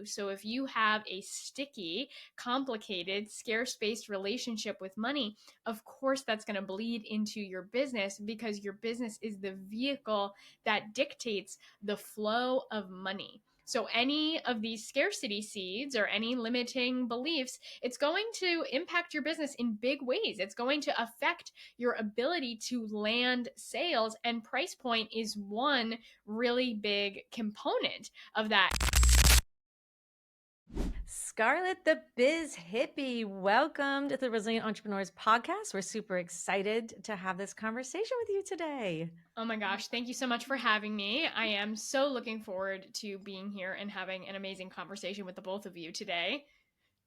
you. So if you have a sticky, complicated, scarce-based relationship with money, of course that's going to bleed into your business, because your business is the vehicle that dictates the flow of money. So any of these scarcity seeds or any limiting beliefs, it's going to impact your business in big ways. It's going to affect your ability to land sales, and price point is one really big component of that. Scarlett, the Biz Hippie, welcome to the Resilient Entrepreneurs Podcast. We're super excited to have this conversation with you today. Oh my gosh, thank you so much for having me. I am so looking forward to being here and having an amazing conversation with the both of you today.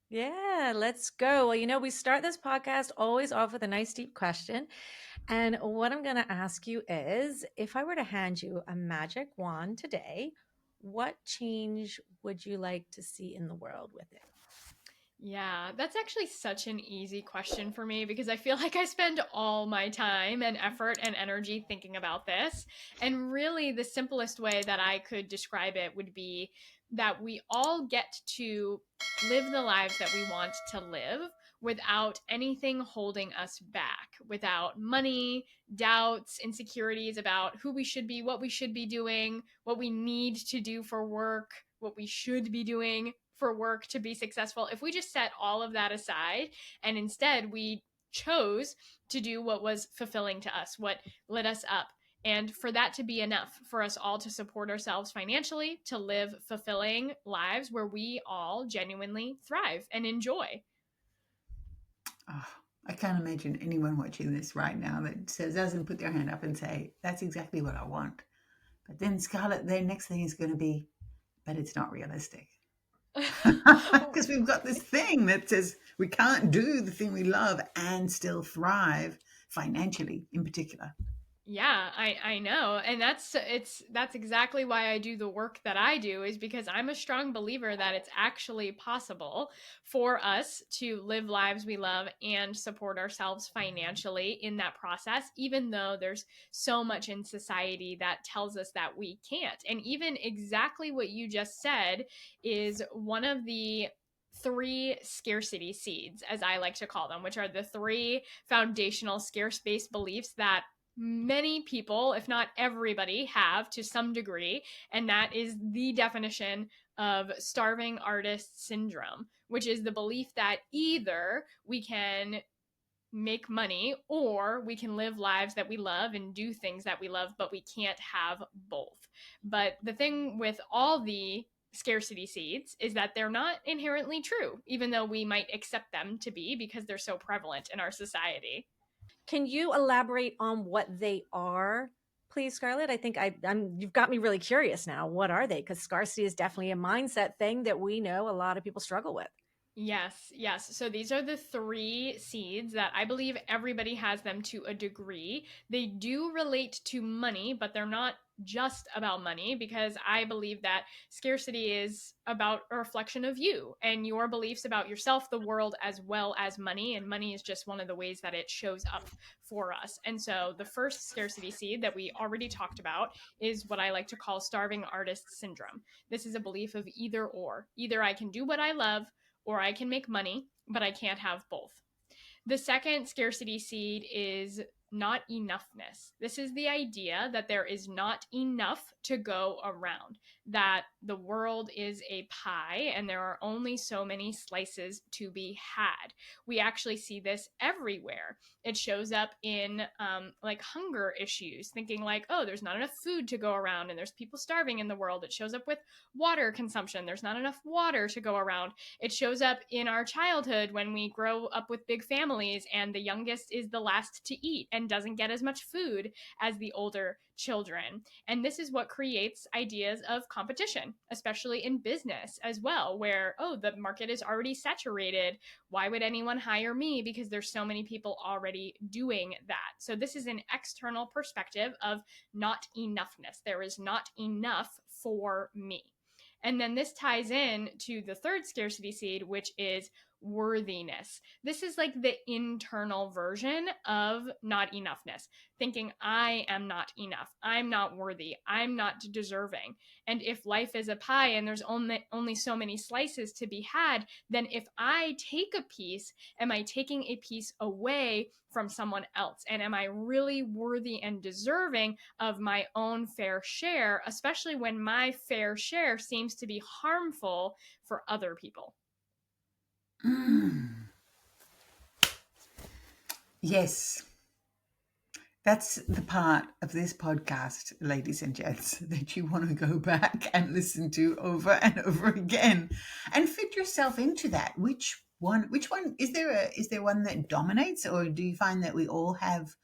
Yeah, let's go. Well, we start this podcast always off with a nice deep question. And what I'm going to ask you is, if I were to hand you a magic wand today, what change would you like to see in the world with it? Yeah, that's actually such an easy question for me, because I feel like I spend all my time and effort and energy thinking about this. And really, the simplest way that I could describe it would be that we all get to live the lives that we want to live without anything holding us back, without money, doubts, insecurities about who we should be, what we should be doing, what we need to do for work, what we should be doing for work to be successful. If we just set all of that aside and instead we chose to do what was fulfilling to us, what lit us up, and for that to be enough for us all to support ourselves financially, to live fulfilling lives where we all genuinely thrive and enjoy. Oh, I can't imagine anyone watching this right now that doesn't put their hand up and say, that's exactly what I want. But then, Scarlett, their next thing is going to be, but it's not realistic. Because we've got this thing that says we can't do the thing we love and still thrive financially in particular. Yeah, I know. And that's exactly why I do the work that I do, is because I'm a strong believer that it's actually possible for us to live lives we love and support ourselves financially in that process, even though there's so much in society that tells us that we can't. And even exactly what you just said is one of the three scarcity seeds, as I like to call them, which are the three foundational scarce-based beliefs that many people, if not everybody, have to some degree. And that is the definition of starving artist syndrome, which is the belief that either we can make money or we can live lives that we love and do things that we love, but we can't have both. But the thing with all the scarcity seeds is that they're not inherently true, even though we might accept them to be because they're so prevalent in our society. Can you elaborate on what they are, please, Scarlett? I think you've got me really curious now. What are they? Because scarcity is definitely a mindset thing that we know a lot of people struggle with. Yes. So these are the three seeds that I believe everybody has them to a degree. They do relate to money, but they're not just about money, because I believe that scarcity is about a reflection of you and your beliefs about yourself, the world, as well as money. And money is just one of the ways that it shows up for us. And so the first scarcity seed that we already talked about is what I like to call starving artist syndrome. This is a belief of either or. Either I can do what I love, or I can make money, but I can't have both. The second scarcity seed is not enoughness. This is the idea that there is not enough to go around, that the world is a pie and there are only so many slices to be had. We actually see this everywhere. It shows up in like hunger issues, thinking like, oh, there's not enough food to go around and there's people starving in the world. It shows up with water consumption. There's not enough water to go around. It shows up in our childhood when we grow up with big families and the youngest is the last to eat and doesn't get as much food as the older children. And this is what creates ideas of competition, especially in business as well, where, oh, the market is already saturated. Why would anyone hire me? Because there's so many people already doing that. So this is an external perspective of not enoughness. There is not enough for me. And then this ties in to the third scarcity seed, which is worthiness. This is like the internal version of not enoughness, thinking I am not enough, I'm not worthy, I'm not deserving. And if life is a pie and there's only so many slices to be had, then if I take a piece, am I taking a piece away from someone else? And am I really worthy and deserving of my own fair share, especially when my fair share seems to be harmful for other people? Yes. That's the part of this podcast, ladies and gents, that you want to go back and listen to over and over again and fit yourself into that. Which one is there one that dominates, or do you find that we all have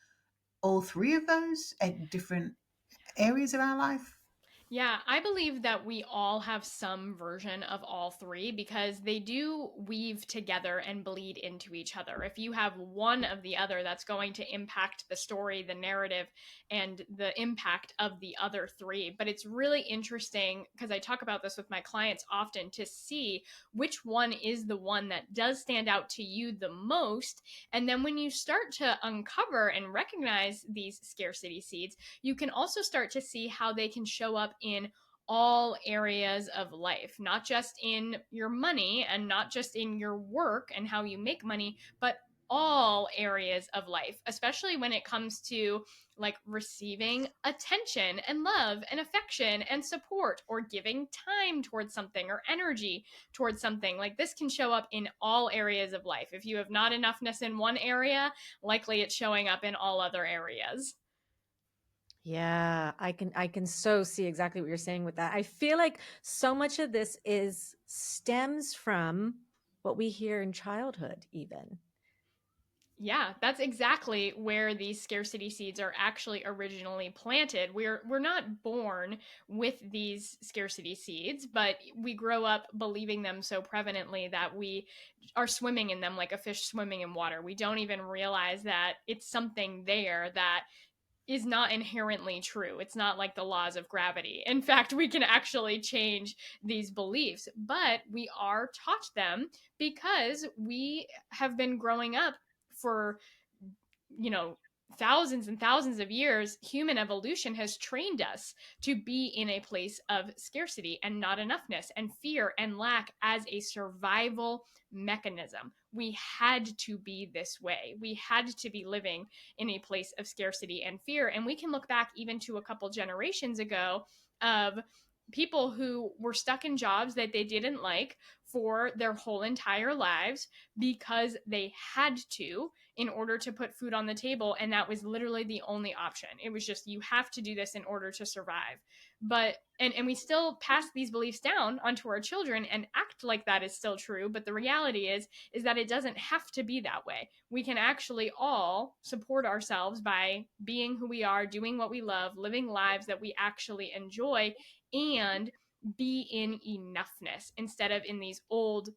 all three of those at different areas of our life? Yeah, I believe that we all have some version of all three because they do weave together and bleed into each other. If you have one of the other, that's going to impact the story, the narrative, and the impact of the other three. But it's really interesting because I talk about this with my clients often to see which one is the one that does stand out to you the most. And then when you start to uncover and recognize these scarcity seeds, you can also start to see how they can show up in all areas of life, not just in your money and not just in your work and how you make money, but all areas of life, especially when it comes to like receiving attention and love and affection and support, or giving time towards something or energy towards something. Like this can show up in all areas of life. If you have not enoughness in one area, likely it's showing up in all other areas. Yeah, I can so see exactly what you're saying with that. I feel like so much of this is stems from what we hear in childhood even. Yeah, that's exactly where these scarcity seeds are actually originally planted. We're not born with these scarcity seeds, but we grow up believing them so prevalently that we are swimming in them like a fish swimming in water. We don't even realize that it's something there that is not inherently true. It's not like the laws of gravity. In fact, we can actually change these beliefs, but we are taught them because we have been growing up for, you know, thousands and thousands of years. Human evolution has trained us to be in a place of scarcity and not enoughness and fear and lack as a survival mechanism. We had to be this way. We had to be living in a place of scarcity and fear. And we can look back even to a couple generations ago of people who were stuck in jobs that they didn't like for their whole entire lives because they had to in order to put food on the table, and that was literally the only option. It was just, you have to do this in order to survive. But and we still pass these beliefs down onto our children and act like that is still true, but the reality is that it doesn't have to be that way. We can actually all support ourselves by being who we are, doing what we love, living lives that we actually enjoy, and be in enoughness instead of in these old,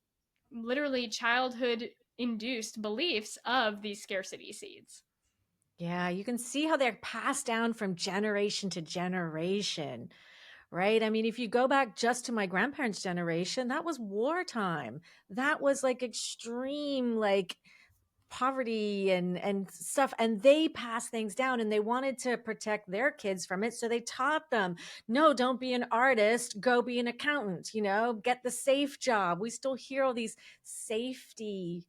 literally childhood induced beliefs of these scarcity seeds. Yeah, you can see how they're passed down from generation to generation, right? I mean, if you go back just to my grandparents' generation, that was wartime. That was like extreme, like poverty and stuff, and they passed things down and they wanted to protect their kids from it, so they taught them, no, don't be an artist, go be an accountant, get the safe job. We still hear all these safety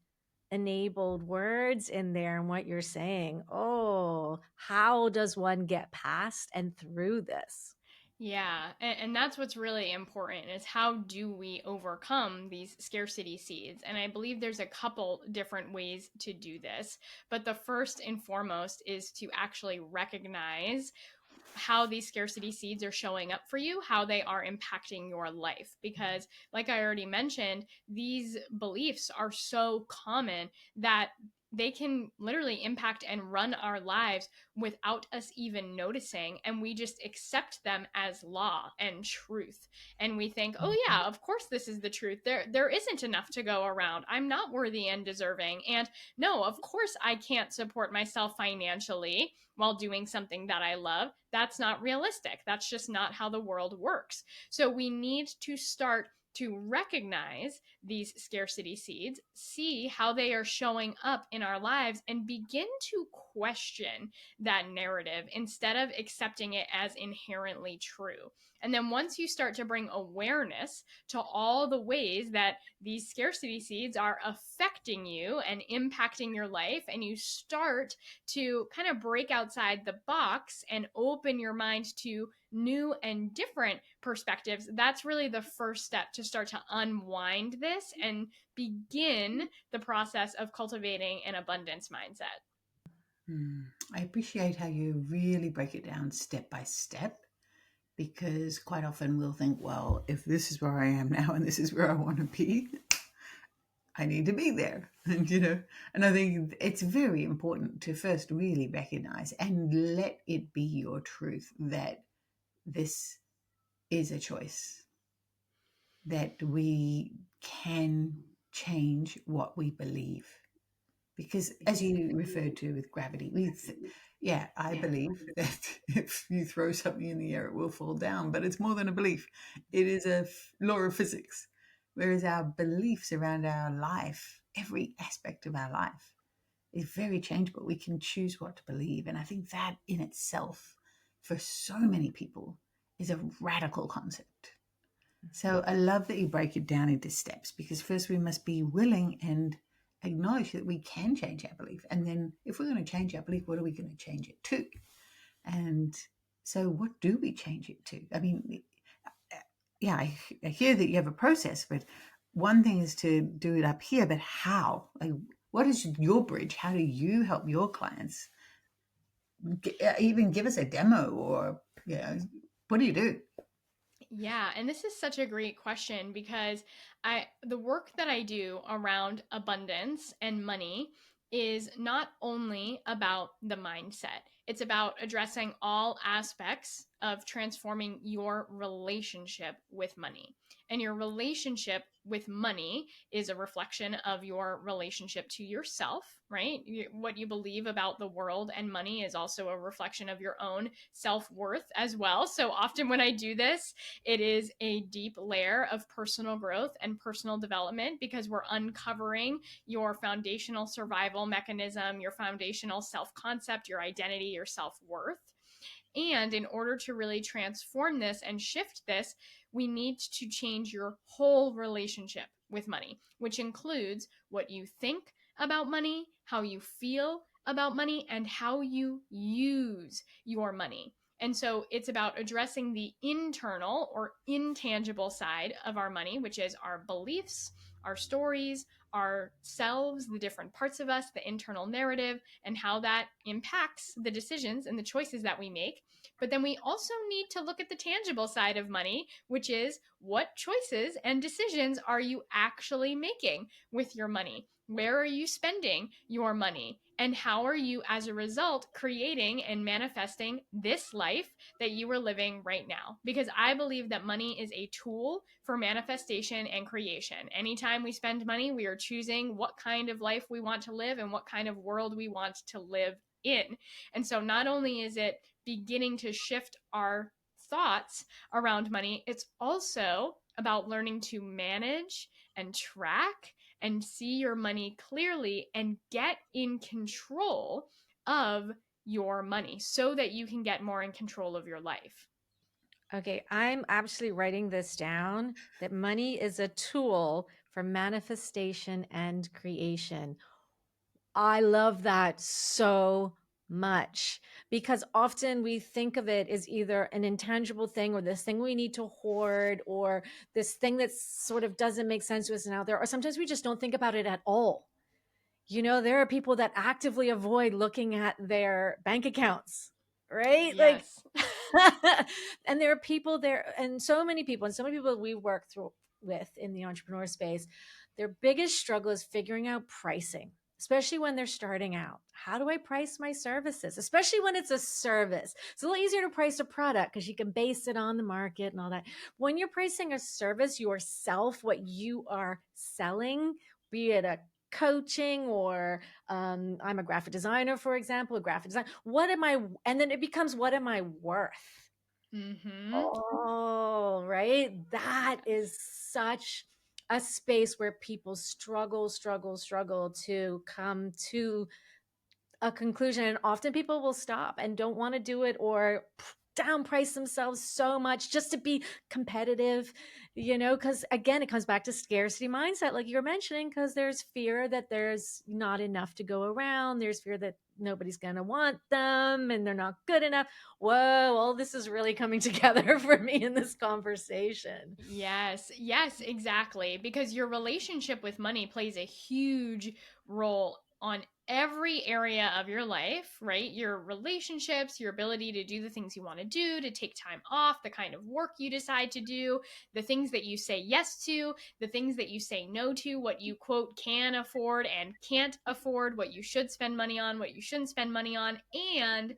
enabled words in there, and what you're saying, oh, how does one get past and through this? Yeah, and that's what's really important is how do we overcome these scarcity seeds? And I believe there's a couple different ways to do this. But the first and foremost is to actually recognize how these scarcity seeds are showing up for you, how they are impacting your life. Because, like I already mentioned, these beliefs are so common that they can literally impact and run our lives without us even noticing. And we just accept them as law and truth. And we think, oh, yeah, of course, this is the truth. There isn't enough to go around. I'm not worthy and deserving. And no, of course, I can't support myself financially while doing something that I love. That's not realistic. That's just not how the world works. So we need to start to recognize these scarcity seeds, see how they are showing up in our lives, and begin to question that narrative instead of accepting it as inherently true. And then once you start to bring awareness to all the ways that these scarcity seeds are affecting you and impacting your life, and you start to kind of break outside the box and open your mind to new and different perspectives, that's really the first step to start to unwind this and begin the process of cultivating an abundance mindset. I appreciate how you really break it down step by step, because quite often we'll think, well, if this is where I am now and this is where I want to be, I need to be there. And I think it's very important to first really recognize and let it be your truth that this is a choice, that we can change what we believe. Because as you referred to with gravity, I believe that if you throw something in the air, it will fall down, but it's more than a belief. It is a law of physics. Whereas our beliefs around our life, every aspect of our life, is very changeable. We can choose what to believe. And I think that in itself, for so many people, is a radical concept. So I love that you break it down into steps, because first we must be willing and acknowledge that we can change our belief. And then if we're going to change our belief, what are we going to change it to? And so what do we change it to? I mean, I hear that you have a process, but one thing is to do it up here, but how? Like, what is your bridge? How do you help your clients? Even give us a demo, or what do you do? Yeah, and this is such a great question because the work that I do around abundance and money is not only about the mindset. It's about addressing all aspects of transforming your relationship with money. And your relationship with money is a reflection of your relationship to yourself, right? What you believe about the world and money is also a reflection of your own self-worth as well. So often when I do this, it is a deep layer of personal growth and personal development, because we're uncovering your foundational survival mechanism, your foundational self concept, your identity, your self worth. And in order to really transform this and shift this, we need to change your whole relationship with money, which includes what you think about money, how you feel about money, and how you use your money. And so it's about addressing the internal or intangible side of our money, which is our beliefs, our stories, our selves, the different parts of us, the internal narrative, and how that impacts the decisions and the choices that we make. But then we also need to look at the tangible side of money, which is what choices and decisions are you actually making with your money? Where are you spending your money? And how are you, as a result, creating and manifesting this life that you are living right now? Because I believe that money is a tool for manifestation and creation. Anytime we spend money, we are choosing what kind of life we want to live and what kind of world we want to live in. And so not only is it beginning to shift our thoughts around money, it's also about learning to manage and track and see your money clearly and get in control of your money so that you can get more in control of your life. Okay, I'm actually writing this down, that money is a tool for manifestation and creation. I love that so much, because often we think of it as either an intangible thing, or this thing we need to hoard, or this thing that sort of doesn't make sense to us now there, or sometimes we just don't think about it at all. There are people that actively avoid looking at their bank accounts, right? Like, Yes. and there are people there, and so many people we work through with in the entrepreneur space, their biggest struggle is figuring out pricing, especially when they're starting out. How do I price my services? Especially when it's a service. It's a little easier to price a product because you can base it on the market and all that. When you're pricing a service, yourself, what you are selling, be it a coaching, or I'm a graphic designer, for example, a graphic design. What am I? And then it becomes, what am I worth? Mm-hmm. Oh, right. That is such a space where people struggle to come to a conclusion. And often people will stop and don't want to do it or downprice themselves so much just to be competitive, because again, it comes back to scarcity mindset, like you're mentioning, because there's fear that there's not enough to go around. There's fear that nobody's going to want them and they're not good enough. Whoa, all this is really coming together for me in this conversation. Yes, yes, exactly. Because your relationship with money plays a huge role on every area of your life, right? Your relationships, your ability to do the things you want to do, to take time off, the kind of work you decide to do, the things that you say yes to, the things that you say no to, what you quote can afford and can't afford, what you should spend money on, what you shouldn't spend money on, and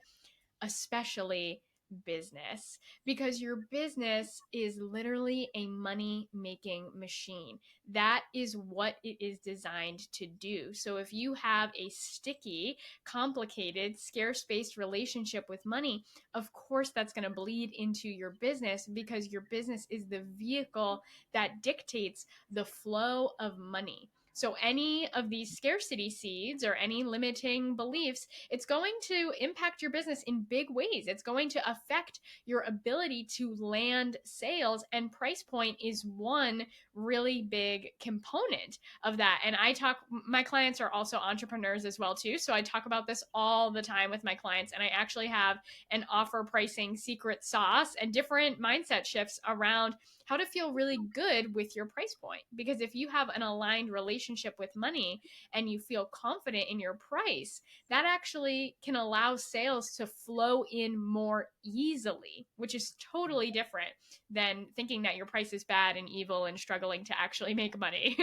especially business, because your business is literally a money making machine. That is what it is designed to do. So if you have a sticky, complicated, scarce based relationship with money, of course that's going to bleed into your business, because your business is the vehicle that dictates the flow of money. So, any of these scarcity seeds or any limiting beliefs, it's going to impact your business in big ways. It's going to affect your ability to land sales, and price point is one really big component of that. And my clients are also entrepreneurs as well too, so I talk about this all the time with my clients, and I actually have an offer pricing secret sauce and different mindset shifts around how to feel really good with your price point. Because if you have an aligned relationship with money and you feel confident in your price, that actually can allow sales to flow in more easily, which is totally different than thinking that your price is bad and evil and struggling to actually make money.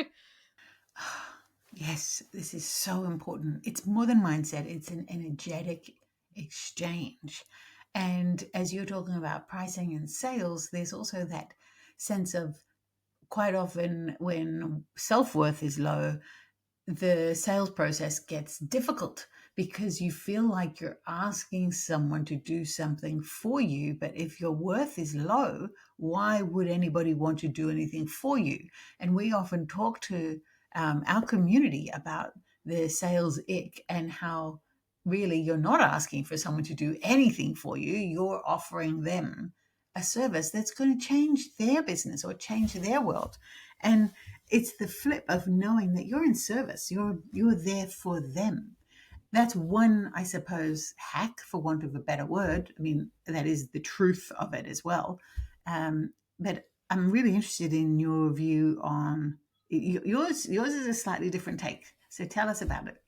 Yes, this is so important. It's more than mindset, it's an energetic exchange. And as you're talking about pricing and sales, there's also that sense of, quite often when self worth is low, the sales process gets difficult because you feel like you're asking someone to do something for you. But if your worth is low, why would anybody want to do anything for you? And we often talk to our community about the sales ick and how really you're not asking for someone to do anything for you. You're offering them a service that's going to change their business or change their world. And it's the flip of knowing that you're in service. You're there for them. That's one, I suppose, hack, for want of a better word. I mean, that is the truth of it as well. But I'm really interested in your view on yours. Yours is a slightly different take. So tell us about it.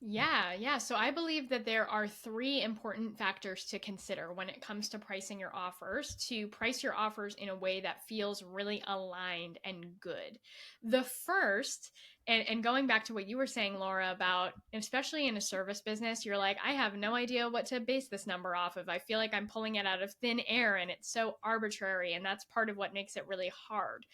Yeah. So I believe that there are three important factors to consider when it comes to pricing your offers, to price your offers in a way that feels really aligned and good. The first, and going back to what you were saying, Laura, about especially in a service business, you're like, I have no idea what to base this number off of. I feel like I'm pulling it out of thin air and it's so arbitrary. And that's part of what makes it really hard.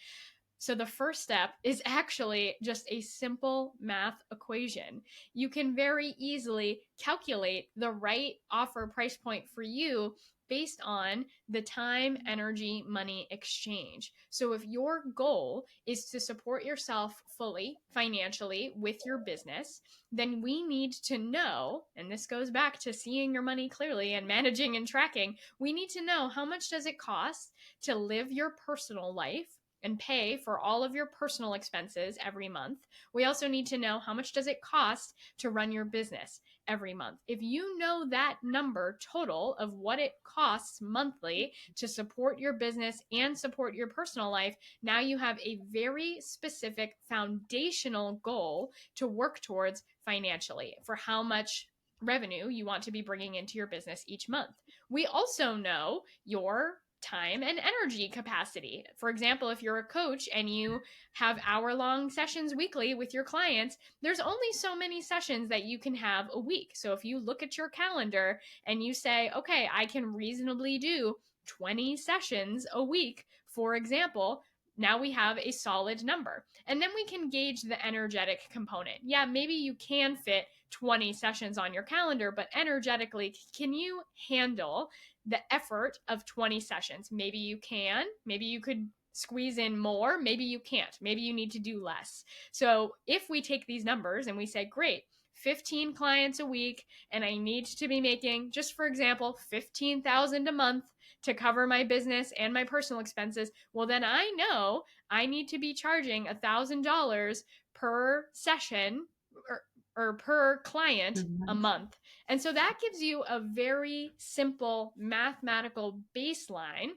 So the first step is actually just a simple math equation. You can very easily calculate the right offer price point for you based on the time, energy, money exchange. So if your goal is to support yourself fully financially with your business, then we need to know, and this goes back to seeing your money clearly and managing and tracking, we need to know how much does it cost to live your personal life and pay for all of your personal expenses every month. We also need to know how much does it cost to run your business every month. If you know that number total of what it costs monthly to support your business and support your personal life, now you have a very specific foundational goal to work towards financially for how much revenue you want to be bringing into your business each month. We also know your time and energy capacity. For example, if you're a coach and you have hour-long sessions weekly with your clients, there's only so many sessions that you can have a week. So if you look at your calendar and you say, okay, I can reasonably do 20 sessions a week, for example, now we have a solid number. And then we can gauge the energetic component. Yeah, maybe you can fit 20 sessions on your calendar, but energetically, can you handle the effort of 20 sessions. Maybe you can, maybe you could squeeze in more, maybe you can't, maybe you need to do less. So if we take these numbers and we say, great, 15 clients a week, and I need to be making, just for example, 15,000 a month to cover my business and my personal expenses, well, then I know I need to be charging $1,000 per session or per client a month. And so that gives you a very simple mathematical baseline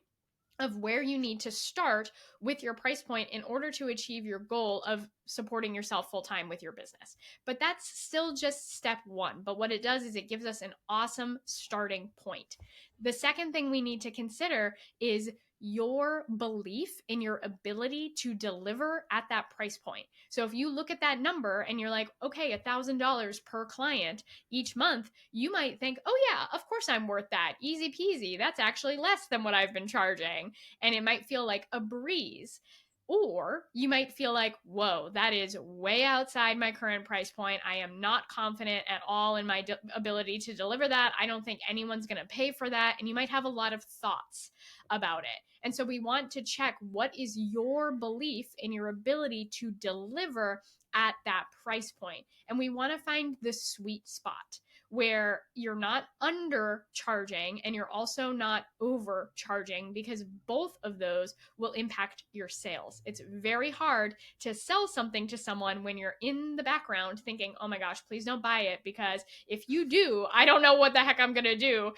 of where you need to start with your price point in order to achieve your goal of supporting yourself full time with your business. But that's still just step one. But what it does is it gives us an awesome starting point. The second thing we need to consider is your belief in your ability to deliver at that price point. So if you look at that number and you're like, okay, $1,000 per client each month, you might think, oh yeah, of course I'm worth that. Easy peasy. That's actually less than what I've been charging. And it might feel like a breeze. Or you might feel like, whoa, that is way outside my current price point. I am not confident at all in my ability to deliver that. I don't think anyone's going to pay for that. And you might have a lot of thoughts about it. And so we want to check what is your belief in your ability to deliver at that price point. And we want to find the sweet spot where you're not undercharging and you're also not overcharging, because both of those will impact your sales. It's very hard to sell something to someone when you're in the background thinking, oh my gosh, please don't buy it, because if you do, I don't know what the heck I'm going to do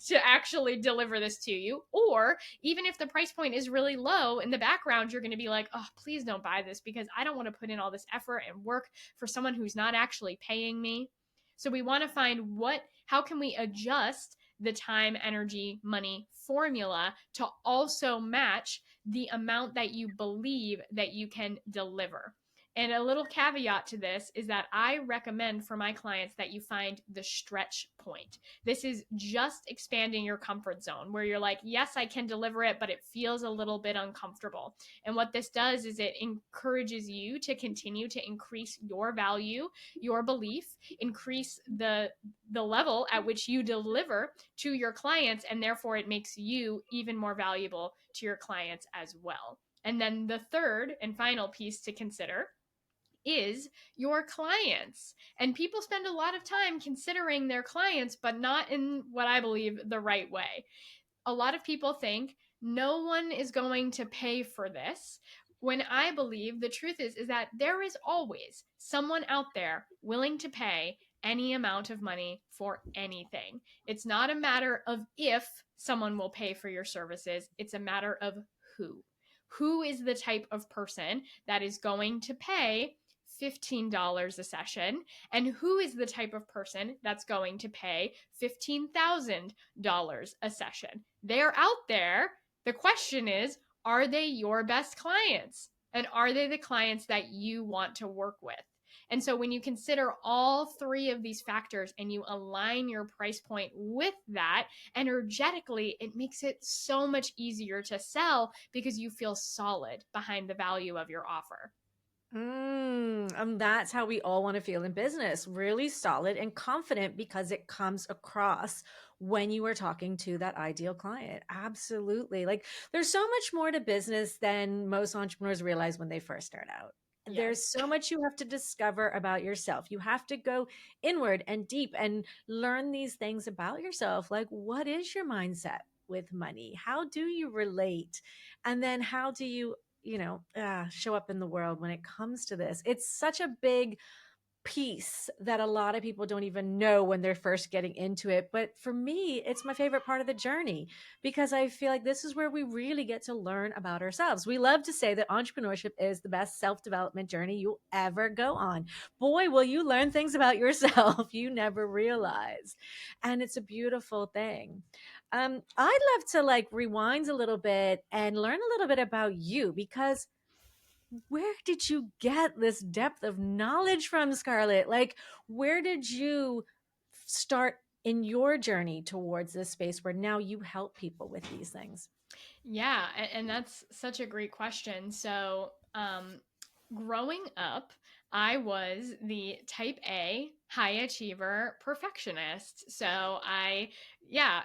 to actually deliver this to you. Or even if the price point is really low, in the background, you're going to be like, oh, please don't buy this because I don't want to put in all this effort and work for someone who's not actually paying me. So we want to find how can we adjust the time, energy, money formula to also match the amount that you believe that you can deliver. And a little caveat to this is that I recommend for my clients that you find the stretch point. This is just expanding your comfort zone where you're like, yes, I can deliver it, but it feels a little bit uncomfortable. And what this does is it encourages you to continue to increase your value, your belief, increase the level at which you deliver to your clients, and therefore it makes you even more valuable to your clients as well. And then the third and final piece to consider is your clients. And people spend a lot of time considering their clients, but not in what I believe the right way. A lot of people think no one is going to pay for this, when I believe the truth is that there is always someone out there willing to pay any amount of money for anything. It's not a matter of if someone will pay for your services, it's a matter of who. Who is the type of person that is going to pay $15 a session, and who is the type of person that's going to pay $15,000 a session? They're out there. The question is, are they your best clients? And are they the clients that you want to work with? And so when you consider all three of these factors and you align your price point with that, energetically, it makes it so much easier to sell because you feel solid behind the value of your offer. That's how we all want to feel in business, really solid and confident, because it comes across when you are talking to that ideal client. Absolutely. Like, there's so much more to business than most entrepreneurs realize when they first start out. Yes. There's so much you have to discover about yourself. You have to go inward and deep and learn these things about yourself. Like, what is your mindset with money? How do you relate? And then how do you show up in the world when it comes to this? It's such a big piece that a lot of people don't even know when they're first getting into it. But for me, it's my favorite part of the journey, because I feel like this is where we really get to learn about ourselves. We love to say that entrepreneurship is the best self-development journey you'll ever go on. Boy, will you learn things about yourself you never realized. And it's a beautiful thing. I'd love to rewind a little bit and learn a little bit about you, because where did you get this depth of knowledge from, Scarlett? Like, where did you start in your journey towards this space where now you help people with these things? Yeah, and that's such a great question. So, Growing up, I was the type A high achiever perfectionist. So yeah,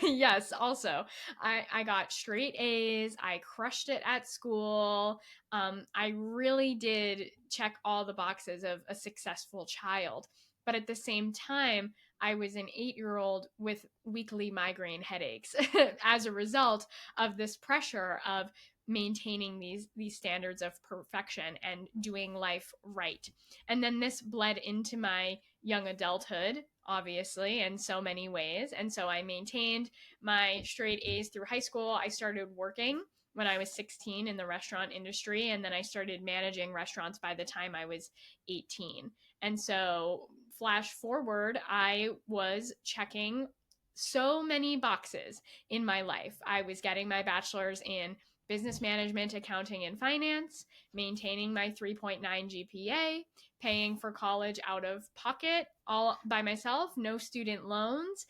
yes, also, I got straight A's. I crushed it at school. I really did check all the boxes of a successful child. But at the same time, I was an 8-year old with weekly migraine headaches as a result of this pressure of maintaining these standards of perfection and doing life right. And then this bled into my young adulthood, obviously, in so many ways. And so I maintained my straight A's through high school. I started working when I was 16 in the restaurant industry, and then I started managing restaurants by the time I was 18. And so flash forward, I was checking so many boxes in my life. I was getting my bachelor's in business management, accounting, and finance, maintaining my 3.9 GPA, paying for college out of pocket all by myself, no student loans,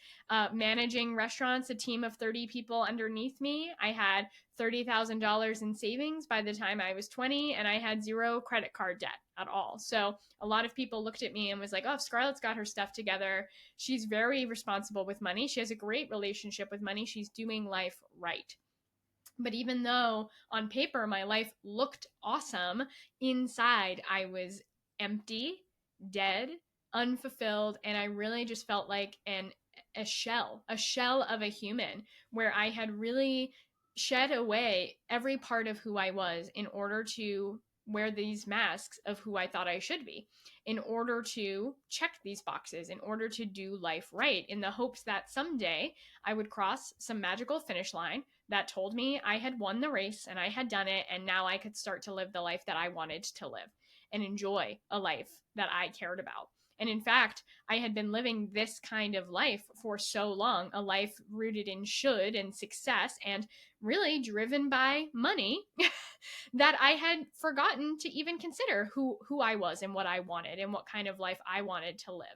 managing restaurants, a team of 30 people underneath me. I had $30,000 in savings by the time I was 20, and I had zero credit card debt at all. So a lot of people looked at me and was like, oh, Scarlett's got her stuff together. She's very responsible with money. She has a great relationship with money. She's doing life right. But even though on paper my life looked awesome, inside I was empty, dead, unfulfilled, and I really just felt like a shell of a human, where I had really shed away every part of who I was in order to wear these masks of who I thought I should be, in order to check these boxes, in order to do life right, in the hopes that someday I would cross some magical finish line that told me I had won the race and I had done it, and now I could start to live the life that I wanted to live and enjoy a life that I cared about. And in fact, I had been living this kind of life for so long, a life rooted in should and success and really driven by money, that I had forgotten to even consider who I was and what I wanted and what kind of life I wanted to live.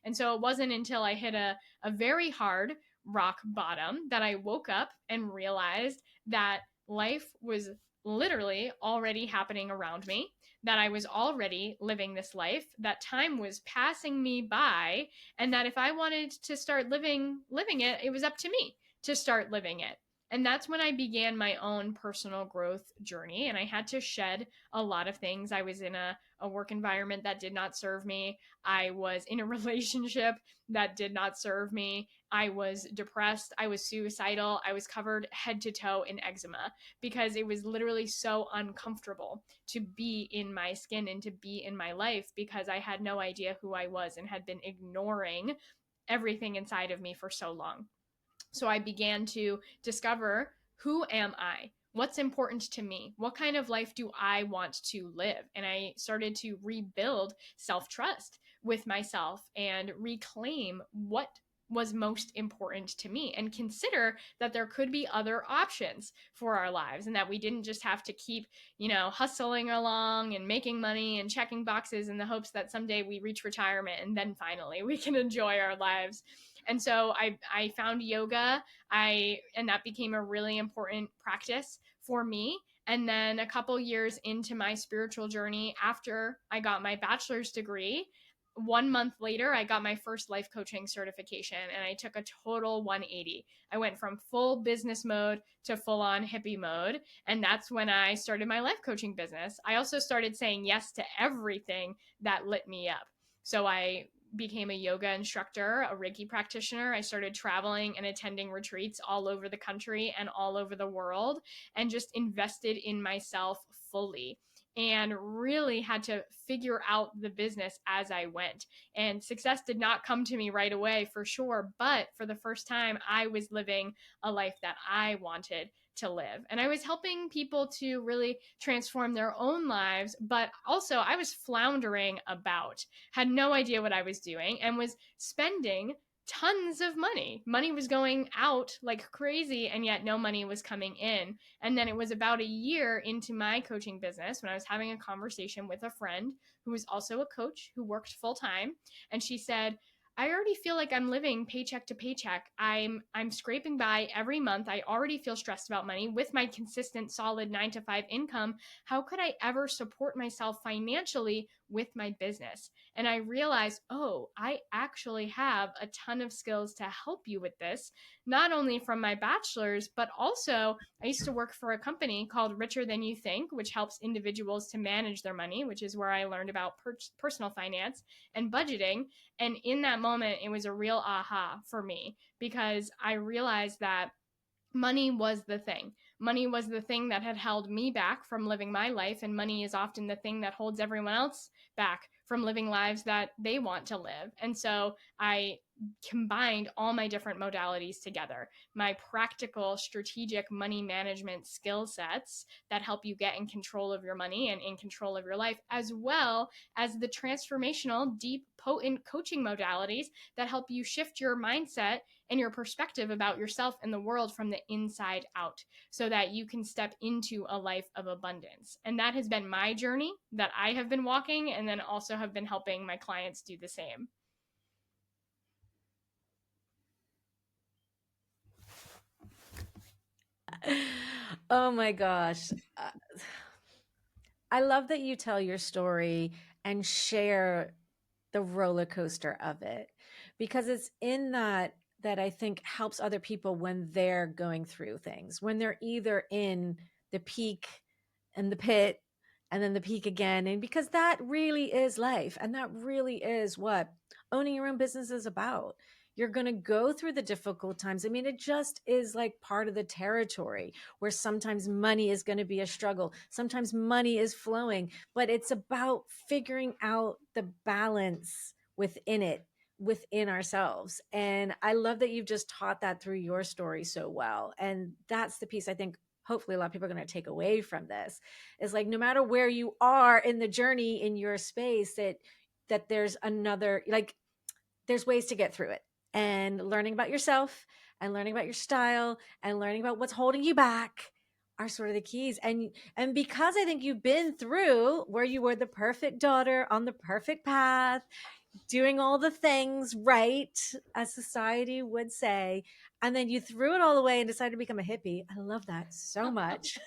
And so it wasn't until I hit a very hard rock bottom that I woke up and realized that life was literally already happening around me, that I was already living this life, that time was passing me by, and that if I wanted to start living it, it was up to me to start living it. And that's when I began my own personal growth journey. And I had to shed a lot of things. I was in a work environment that did not serve me. I was in a relationship that did not serve me. I was depressed. I was suicidal. I was covered head to toe in eczema because it was literally so uncomfortable to be in my skin and to be in my life, because I had no idea who I was and had been ignoring everything inside of me for so long. So I began to discover, who am I? What's important to me? What kind of life do I want to live? And I started to rebuild self trust with myself and reclaim what was most important to me, and consider that there could be other options for our lives, and that we didn't just have to keep, hustling along and making money and checking boxes in the hopes that someday we reach retirement and then finally we can enjoy our lives. And so I found yoga. And that became a really important practice for me. And then a couple years into my spiritual journey, after I got my bachelor's degree, 1 month later, I got my first life coaching certification, and I took a total 180. I went from full business mode to full on hippie mode. And that's when I started my life coaching business. I also started saying yes to everything that lit me up. So I became a yoga instructor, a Reiki practitioner. I started traveling and attending retreats all over the country and all over the world, and just invested in myself fully, and really had to figure out the business as I went. And success did not come to me right away, for sure, but for the first time, I was living a life that I wanted to live. And I was helping people to really transform their own lives, but also I was floundering about, had no idea what I was doing, and was spending tons of money. Money was going out like crazy, and yet no money was coming in. And then it was about a year into my coaching business when I was having a conversation with a friend who was also a coach who worked full time. And she said, I already feel like I'm living paycheck to paycheck. I'm scraping by every month. I already feel stressed about money with my consistent solid 9 to 5 income. How could I ever support myself financially with my business? And I realized, oh, I actually have a ton of skills to help you with this, not only from my bachelor's, but also I used to work for a company called Richer Than You Think, which helps individuals to manage their money, which is where I learned about personal finance and budgeting. And in that moment, it was a real aha for me because I realized that money was the thing. Money was the thing that had held me back from living my life, and money is often the thing that holds everyone else back from living lives that they want to live. And so I combined all my different modalities together, my practical strategic money management skill sets that help you get in control of your money and in control of your life, as well as the transformational deep potent coaching modalities that help you shift your mindset and your perspective about yourself and the world from the inside out so that you can step into a life of abundance. And that has been my journey that I have been walking, and then also have been helping my clients do the same. Oh my gosh. I love that you tell your story and share the roller coaster of it, because it's in that I think helps other people when they're going through things, when they're either in the peak and the pit and then the peak again. And because that really is life, and that really is what owning your own business is about. You're going to go through the difficult times. I mean, it just is like part of the territory where sometimes money is going to be a struggle. Sometimes money is flowing, but it's about figuring out the balance within it, within ourselves. And I love that you've just taught that through your story so well. And that's the piece I think hopefully a lot of people are going to take away from this, is like, no matter where you are in the journey in your space, that there's another, like, there's ways to get through it, and learning about yourself and learning about your style and learning about what's holding you back are sort of the keys. And because I think you've been through where you were the perfect daughter on the perfect path, doing all the things right, as society would say, and then you threw it all away and decided to become a hippie. I love that so much.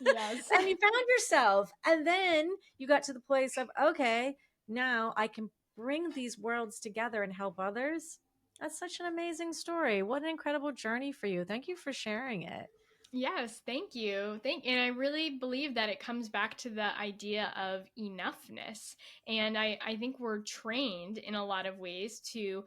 Yes. And you found yourself, and then you got to the place of, okay, now I can bring these worlds together and help others. That's such an amazing story. What an incredible journey for you. Thank you for sharing it. Yes, thank you. And I really believe that it comes back to the idea of enoughness. And I think we're trained in a lot of ways to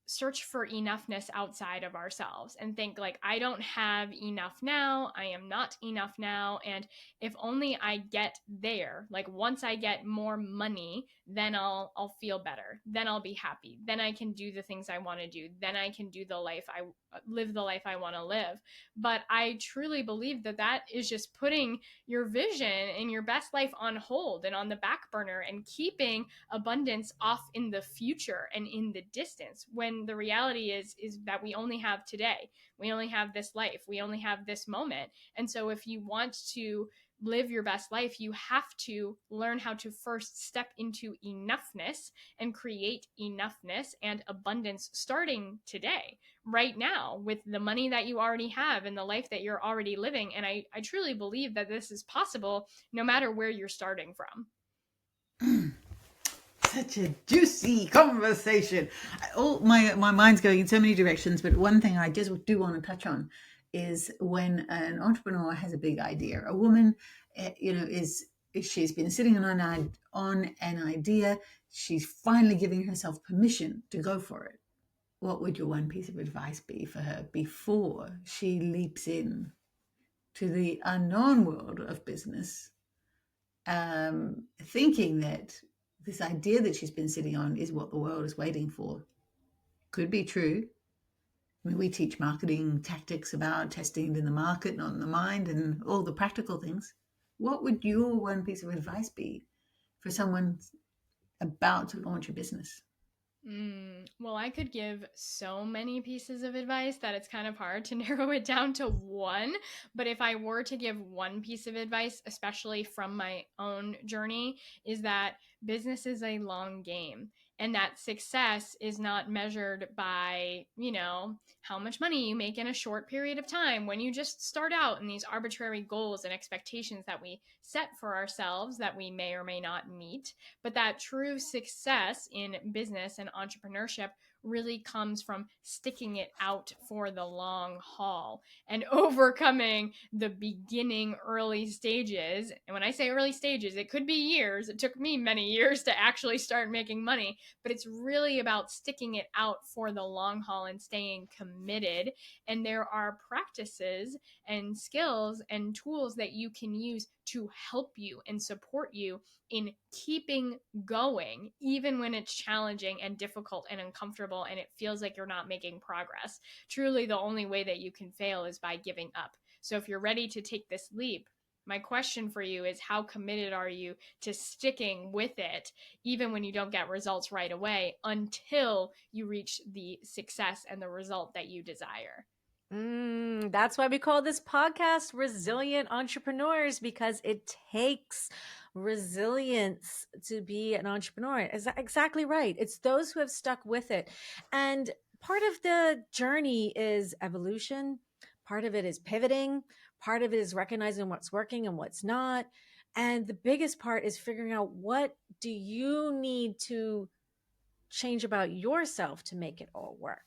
search for enoughness outside of ourselves and think like, I don't have enough now, I am not enough now, and if only I get there, like once I get more money, then I'll feel better, then I'll be happy, then I can do the things I want to do, then I can do the life I live the life I want to live. But I truly believe that that is just putting your vision and your best life on hold and on the back burner, and keeping abundance off in the future and in the distance, when the reality is that we only have today, we only have this life, we only have this moment. And so if you want to live your best life, you have to learn how to first step into enoughness and create enoughness and abundance starting today, right now, with the money that you already have and the life that you're already living. And I truly believe that this is possible no matter where you're starting from. Such a juicy conversation. My mind's going in so many directions, but one thing I just do want to touch on is when an entrepreneur has a big idea. A woman, is she's been sitting on an idea. She's finally giving herself permission to go for it. What would your one piece of advice be for her before she leaps in to the unknown world of business, thinking that this idea that she's been sitting on is what the world is waiting for? Could be true. I mean, we teach marketing tactics about testing it in the market, not in the mind, and all the practical things. What would your one piece of advice be for someone about to launch a business? Well, I could give so many pieces of advice that it's kind of hard to narrow it down to one. But if I were to give one piece of advice, especially from my own journey, is that business is a long game. And that success is not measured by, how much money you make in a short period of time when you just start out in these arbitrary goals and expectations that we set for ourselves that we may or may not meet. But that true success in business and entrepreneurship really comes from sticking it out for the long haul and overcoming the beginning early stages. And when I say early stages, it could be years. It took me many years to actually start making money, but it's really about sticking it out for the long haul and staying committed. And there are practices and skills and tools that you can use to help you and support you in keeping going, even when it's challenging and difficult and uncomfortable and it feels like you're not making progress. Truly, the only way that you can fail is by giving up. So if you're ready to take this leap, my question for you is, how committed are you to sticking with it, even when you don't get results right away, until you reach the success and the result that you desire? That's why we call this podcast Resilient Entrepreneurs, because it takes resilience to be an entrepreneur. Is that exactly right? It's those who have stuck with it. And part of the journey is evolution. Part of it is pivoting. Part of it is recognizing what's working and what's not. And the biggest part is figuring out, what do you need to change about yourself to make it all work?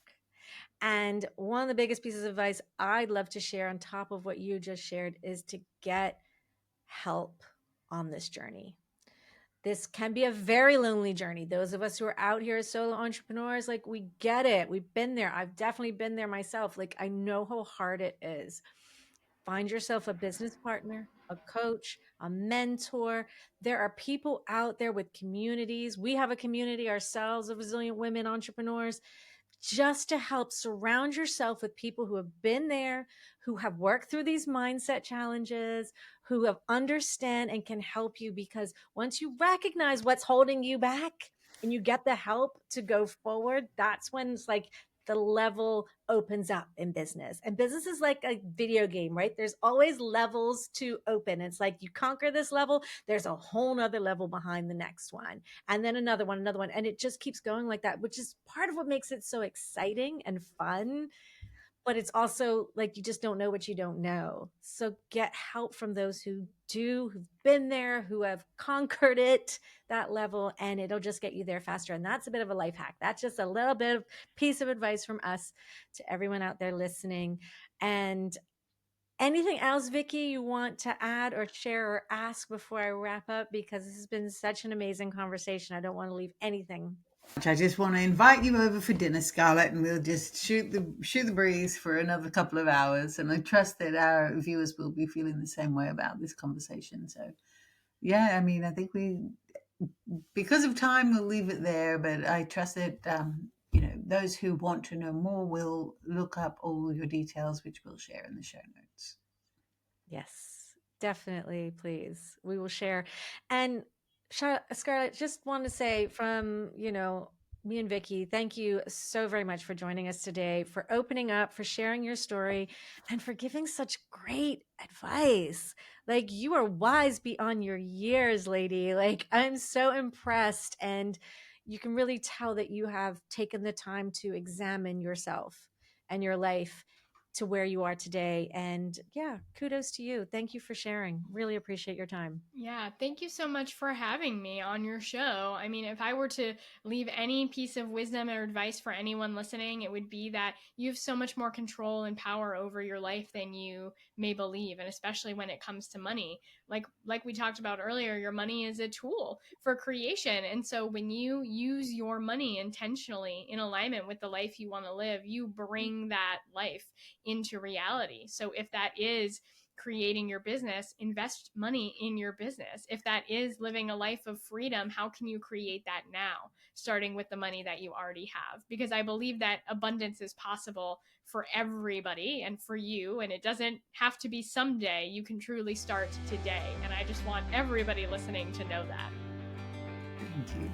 And one of the biggest pieces of advice I'd love to share on top of what you just shared is to get help on this journey. This can be a very lonely journey. Those of us who are out here as solo entrepreneurs, like, we get it. We've been there. I've definitely been there myself. Like, I know how hard it is. Find yourself a business partner, a coach, a mentor. There are people out there with communities. We have a community ourselves of resilient women entrepreneurs, just to help surround yourself with people who have been there, who have worked through these mindset challenges, who have understand and can help you. Because once you recognize what's holding you back and you get the help to go forward, that's when it's like the level opens up in business. And business is like a video game, right? There's always levels to open. It's like you conquer this level, there's a whole nother level behind the next one, and then another one. And it just keeps going like that, which is part of what makes it so exciting and fun. But it's also like, you just don't know what you don't know. So get help from those who do, who've been there, who have conquered it, that level, and it'll just get you there faster. And that's a bit of a life hack. That's just a little bit of piece of advice from us to everyone out there listening. And anything else, Vicky, you want to add or share or ask before I wrap up? Because this has been such an amazing conversation. I don't want to leave anything. I just want to invite you over for dinner, Scarlett, and we'll just shoot the breeze for another couple of hours. And I trust that our viewers will be feeling the same way about this conversation. So, yeah, I mean, I think because of time, we'll leave it there. But I trust that those who want to know more will look up all your details, which we'll share in the show notes. Yes, definitely. Please, we will share. And Scarlett, just want to say from, me and Vicky, thank you so very much for joining us today, for opening up, for sharing your story, and for giving such great advice. Like, you are wise beyond your years, lady. Like, I'm so impressed. And you can really tell that you have taken the time to examine yourself and your life to where you are today. And yeah, kudos to you. Thank you for sharing. Really appreciate your time. Yeah, thank you so much for having me on your show. I mean, if I were to leave any piece of wisdom or advice for anyone listening, it would be that you have so much more control and power over your life than you may believe, and especially when it comes to money. Like we talked about earlier, your money is a tool for creation. And so when you use your money intentionally in alignment with the life you want to live, you bring that life into reality. So if that is creating your business, invest money in your business. If that is living a life of freedom, how can you create that now, starting with the money that you already have? Because I believe that abundance is possible for everybody and for you, and it doesn't have to be someday. You can truly start today. And I just want everybody listening to know that. Thank you.